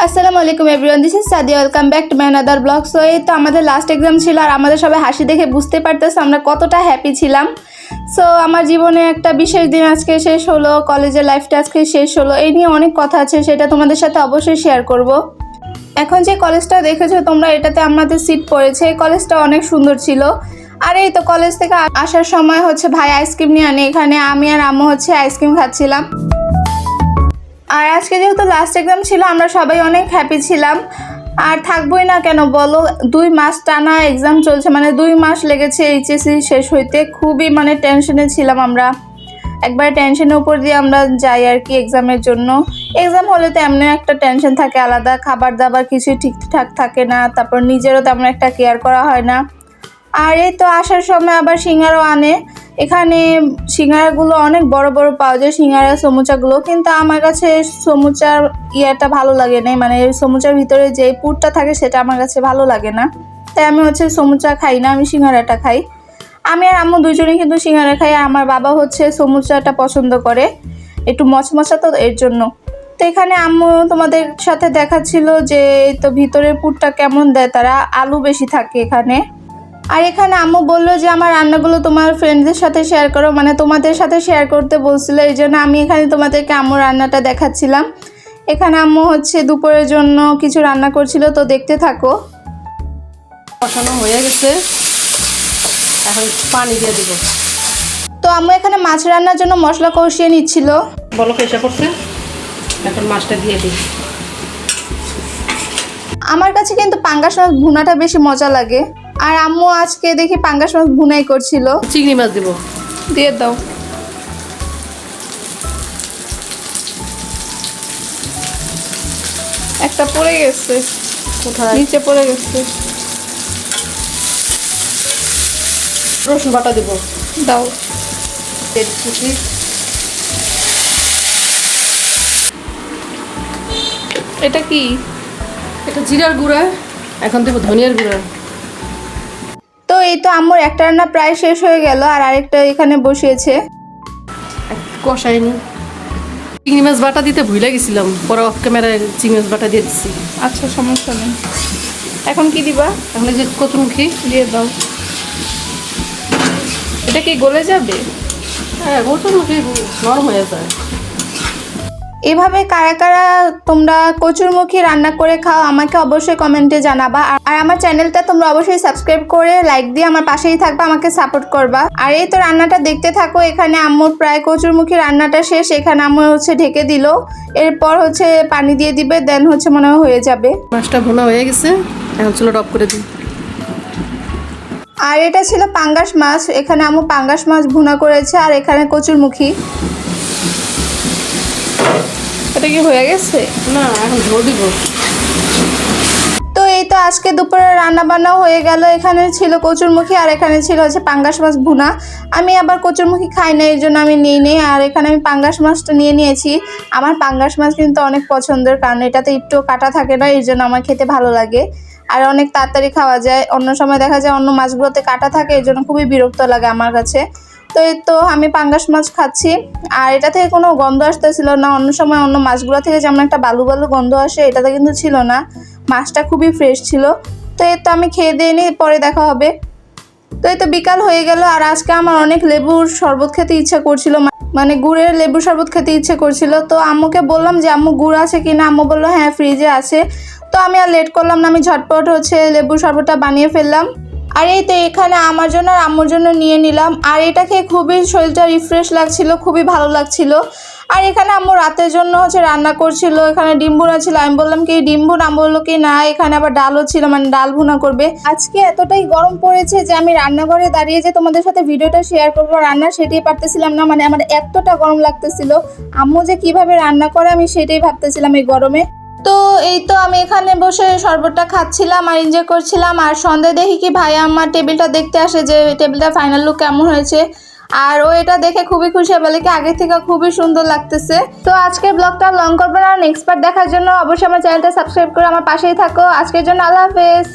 আসসালামু আলাইকুম everyone, this is Sadia. Welcome back to my another blog. So এই তো আমাদের লাস্ট এক্সাম ছিল আর আমাদের সবাই হাসি দেখে বুঝতে পারতেছে আমরা কতটা হ্যাপি ছিলাম। সো আমার জীবনে একটা বিশেষ দিন আজকে শেষ হলো, কলেজের লাইফটা আজকে শেষ হলো। এই নিয়ে অনেক কথা আছে, সেটা তোমাদের সাথে অবশ্যই শেয়ার করব। এখন যে কলেজটা দেখেছো তোমরা, এটাতে আমাদের সিট পড়েছে। এই কলেজটা অনেক সুন্দর ছিল। আর এই তো কলেজ থেকে আসার সময় ভাই আইসক্রিম নিয়ে আনে, এখানে আমি আর আম্মু আইসক্রিম খাচ্ছিলাম। আর আজকে যেহেতু লাস্ট এক্সাম ছিল আমরা সবাই অনেক হ্যাপি ছিলাম। আর থাকবোই না কেন বলো, 2 মাস টানা এক্সাম চলছে, 2 মাস লেগেছে এইচএসসি শেষ হইতে। খুবই টেনশনে ছিলাম আমরা, একবার টেনশনের উপর দিয়ে আমরা যাই আর কি এক্সামের জন্য। এক্সাম হলে তো এমনি একটা টেনশন থাকে আলাদা, খাবার দাবার কিছুই ঠিকঠাক থাকে না, তারপর নিজেরও তেমন একটা কেয়ার করা হয় না। আর এই তো আসার সময় আবার সিঙ্গারাও আনে। এখানে সিঙ্গারাগুলো অনেক বড় বড় পাওয়া যায়, সিঙ্গারা সমুচাগুলো, কিন্তু আমার কাছে সমুচার ইয়াটা ভালো লাগে না, সমুচার ভিতরে যে পুরটা থাকে সেটা আমার কাছে ভালো লাগে না। তাই আমি সমুচা খাই না, আমি সিঙ্গারাটা খাই। আমি আর আম্মু দুজনেই কিন্তু সিঙ্গারা খাই। আমার বাবা সমুচাটা পছন্দ করে, একটু মচমচা, তো এর জন্য। তো এখানে আম্মু তোমাদের সাথে দেখাচ্ছিল যে তো ভিতরের পুরটা কেমন দেয় তারা, আলু বেশি থাকে এখানে। আর এখানে আম্মু বললো যে আমার রান্নাগুলো তোমার ফ্রেন্ডদের সাথে শেয়ার করো, তোমাদের সাথে শেয়ার করতে বলছিল। এই জন্য আমি এখানে তোমাদেরকে আম্মুর রান্নাটা দেখাচ্ছিলাম। এখানে আম্মু দুপুরের জন্য কিছু রান্না করছিল, তো দেখতে থাকো। কষানো হয়ে গেছে, এখন পানি দিয়ে দিব। তো আম্মু এখানে মাছ রান্নার জন্য মশলা কষিয়ে নিচ্ছিল। বলো এসে করছে, এখন মাছটা দিয়ে দিই। আমার কাছে কিন্তু পাঙ্গাস মাছ ভুনাটা বেশি মজা লাগে। আর আম্মু আজকে দেখি পাঙ্গাস মাছ ভুনাই করছিল। চিংড়ি মাছ দিব, দিয়ে দাও। একটা পড়ে গেছে, কোথায়? নিচে পড়ে গেছে। রসুন বাটা দিব, দাও। কুচি, এটা কি? এটা জিরার গুঁড়া, এখন দেবো ধনিয়ার গুঁড়া। তো এই তো আম্মুর একটা রান্না প্রায় শেষ হয়ে গেল, আর আরেকটা এখানে বসিয়েছে। কষাইনি, চিংড়ি মাছ বাটা দিতে ভুলে গেছিলাম, পরে অফ ক্যামেরায় চিংড়ি মাছ বাটা দিয়ে দিচ্ছি। আচ্ছা, সমস্যা নেই। এখন কি দিবা? এখন যে কচুরমুখী দিয়ে দাও। এটা কি গলে যাবে? হ্যাঁ, কচুরমুখী নরম হয়ে যায়। এভাবে কারা কারা তোমরা কচুরমুখী রান্না করে খাও আমাকে অবশ্যই কমেন্টে জানাবা। আর আমার চ্যানেলটা তোমরা অবশ্যই সাবস্ক্রাইব করে লাইক দিয়ে আমার পাশেই থাকবা, আমাকে সাপোর্ট করবা। আর এই তো রান্নাটা দেখতে থাকো। এখানে আম্মুর প্রায় কচুরমুখী রান্নাটা শেষ। এখানে আম্মু ঢেকে দিল, এরপর পানি দিয়ে দিবে, দেন মনে হয় হয়ে যাবে। মাছটা ভুনা হয়ে গেছে, এখন চুলো অফ করে দিই। আর এটা ছিল পাঙ্গাস মাছ। এখানে আম্মু পাঙ্গাস মাছ ভুনা করেছে, আর এখানে কচুরমুখী। এটা কি হয়ে গেছে? না, এখন ঝোল দিব। তো এই তো আজকে দুপুরে রান্না বান্নাও হয়ে গেল। এখানে ছিল কচুরমুখী, আর এখানে ছিল পাঙ্গাস মাছ ভুনা। আমি আবার কচুরমুখী খাই না, এই জন্য আমি নিই নি। আর এখানে আমি পাঙ্গাস মাছটা নিয়ে নিয়েছি। আমার পাঙ্গাস মাছ কিন্তু অনেক পছন্দের, কারণ এটাতে একটু কাটা থাকে না, এই জন্য আমার খেতে ভালো লাগে। আর অনেক তাড়াতাড়ি খাওয়া যায়। অন্য সময় দেখা যায় অন্য মাছগুলোতে কাটা থাকে, এই জন্য খুবই বিরক্ত লাগে আমার কাছে। তো এই তো আমি পাঙ্গাস মাছ খাচ্ছি, আর এটা থেকে কোনো গন্ধ আসতেছিল না। অন্য সময় অন্য মাছগুলো থেকে যেমন একটা বালু বালু গন্ধ আসে, এটাতে কিন্তু ছিল না। মাছটা খুবই ফ্রেশ ছিল। তো এই তো আমি খেয়ে দিয়ে নিই, পরে দেখা হবে। তো এই তো বিকাল হয়ে গেল, আর আজকে আমার অনেক লেবুর শরবত খেতে ইচ্ছা করছিল, গুড়ের লেবুর শরবত খেতে ইচ্ছে করছিল। তো আম্মুকে বললাম যে আম্মু গুড় আছে কিনা, আম্মু বললো হ্যাঁ ফ্রিজে আছে। তো আমি আর লেট করলাম না, আমি ঝটপট লেবুর শরবতটা বানিয়ে ফেললাম। আর এই তো এখানে আমার জন্য আর আম্মুর জন্য নিয়ে নিলাম। আর এটা খেয়ে খুবই শরীরটা রিফ্রেশ লাগছিল, খুবই ভালো লাগছিল। আর এখানে আম্মু রাতের জন্য রান্না করছিল। এখানে ডিম ভুনা ছিল, আমি বললাম কি ডিম ভুনা, আম্মু বললো কি না, এখানে আবার ডালও ছিল, ডাল ভুনা করবে। আজকে এতটাই গরম পড়েছে যে আমি রান্নাঘরে দাঁড়িয়ে যে তোমাদের সাথে ভিডিওটা শেয়ার করবো রান্না, সেটাই পারতেছিলাম না। আমার এতটা গরম লাগতেছিল। আম্মু যে কিভাবে রান্না করে আমি সেটাই ভাবতেছিলাম এই গরমে। তো এই তো আমি এখানে বসে শরবতটা খাচ্ছিলাম আর এনজয় করছিলাম। আর সন্ধ্যে দেখি কি ভাইয়া আমার টেবিলটা দেখতে আসে, যে টেবিলটা ফাইনাল লুক কেমন হয়েছে। আর ও এটা দেখে খুবই খুশি, বলে কি আগে থেকে খুবই সুন্দর লাগতেছে। তো আজকের ব্লগটা লং করবো না, নেক্সট পার্ট দেখার জন্য অবশ্যই আমার চ্যানেলটা সাবস্ক্রাইব করে আমার পাশেই থাকো। আজকের জন্য আল্লাহ হাফেজ।